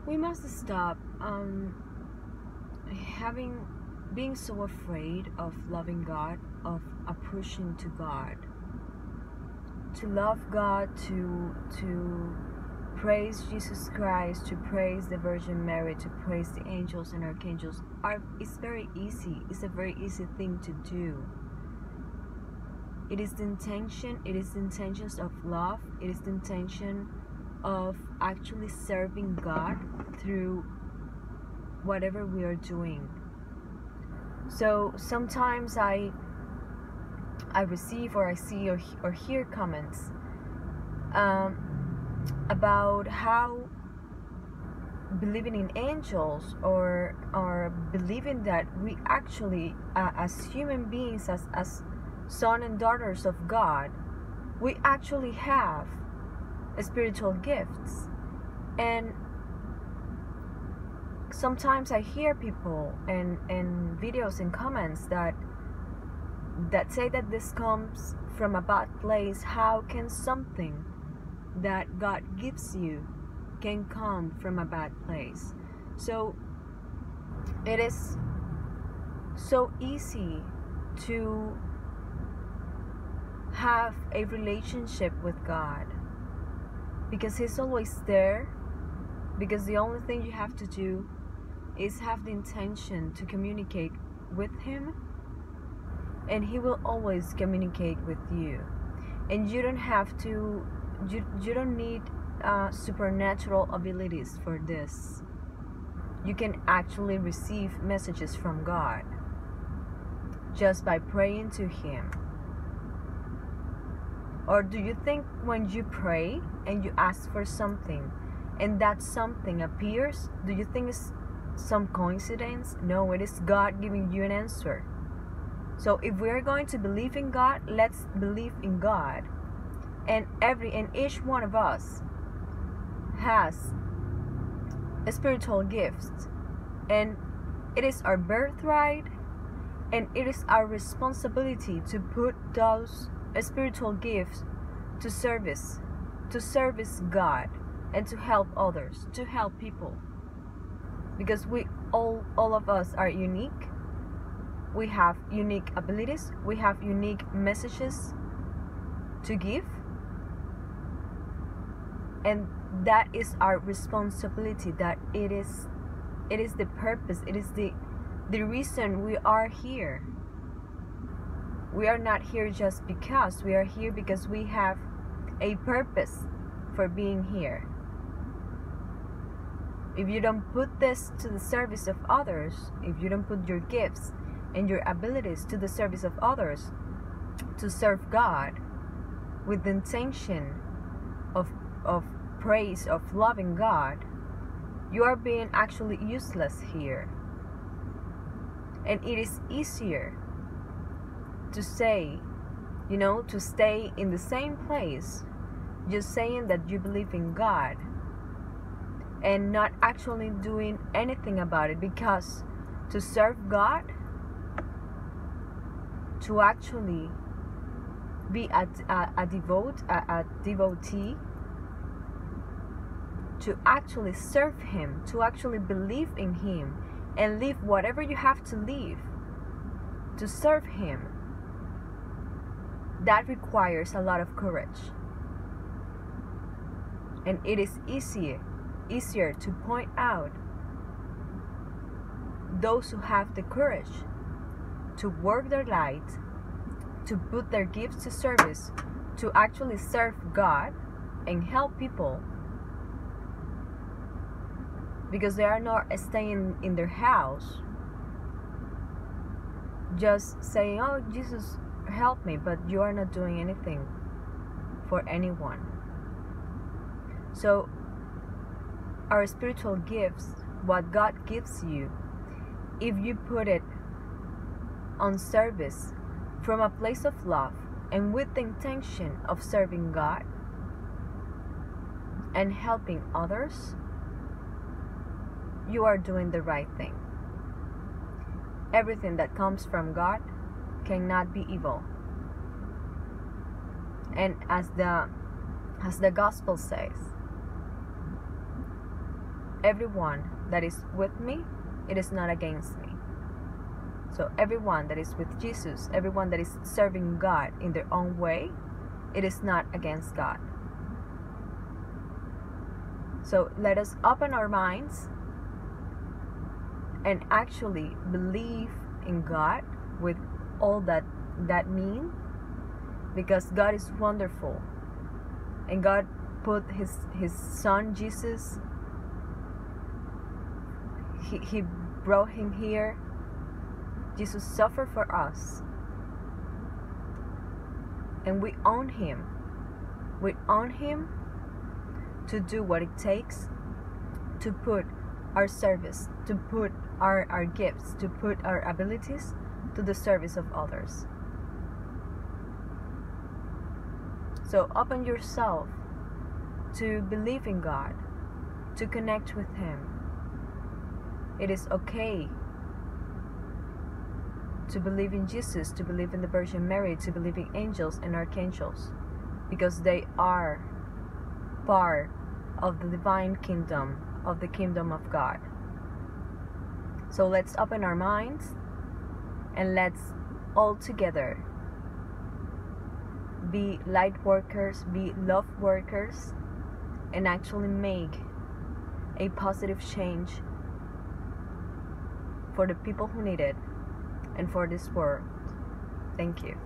We must stop having being so afraid of loving God, of approaching to God. To love God, to praise Jesus Christ, to praise the Virgin Mary, to praise the angels and archangels it's very easy. It's a very easy thing to do. It is the intentions of love. It is the intention of actually serving God through whatever we are doing. So sometimes I receive or I see or hear comments about how believing in angels or believing that we actually as human beings, as sons and daughters of God, we actually have spiritual gifts. And sometimes I hear people and videos and comments that say that this comes from a bad place. How can something that God gives you can come from a bad place? So it is so easy to have a relationship with God because He's always there, because the only thing you have to do is have the intention to communicate with Him, and He will always communicate with you. And you don't have to you don't need supernatural abilities for this. You can actually receive messages from God just by praying to Him. Or do you think when you pray and you ask for something and that something appears, do you think it's some coincidence? No, it is God giving you an answer. So if we're going to believe in God, let's believe in God. And each one of us has spiritual gifts, and it is our birthright, and it is our responsibility to put those spiritual gifts to service God, and to help others, to help people, because we all of us are unique. We have unique abilities, we have unique messages to give, and that is our responsibility. That it is the purpose, it is the reason we are here. We are not here just because. We are here because we have a purpose for being here. If you don't put this to the service of others, if you don't put your gifts and your abilities to the service of others, to serve God with the intention of praise, of loving God, you are being actually useless here. And it is easier to say, to stay in the same place, just saying that you believe in God and not actually doing anything about it. Because to serve God, to actually be a devotee, to actually serve Him, to actually believe in Him and leave whatever you have to leave to serve Him, that requires a lot of courage. And it is easier to point out those who have the courage to work their light, to put their gifts to service, to actually serve God and help people, because they are not staying in their house just saying, "Oh, Jesus, help me," but you are not doing anything for anyone. So our spiritual gifts, what God gives you, if you put it on service from a place of love and with the intention of serving God and helping others, you are doing the right thing. Everything that comes from God cannot be evil. And as the gospel says, everyone that is with me, it is not against me. So everyone that is with Jesus, everyone that is serving God in their own way, it is not against God. So let us open our minds and actually believe in God with all that means, because God is wonderful, and God put his son Jesus, he brought him here. Jesus suffered for us, and we own him. We own him to do what it takes to put our service, to put our gifts, to put our abilities to the service of others. So open yourself to believe in God, to connect with him. It is okay to believe in Jesus, to believe in the Virgin Mary, to believe in angels and archangels, because they are part of the divine kingdom, of the kingdom of God. So let's open our minds and let's all together be light workers, be love workers, and actually make a positive change for the people who need it and for this world. Thank you.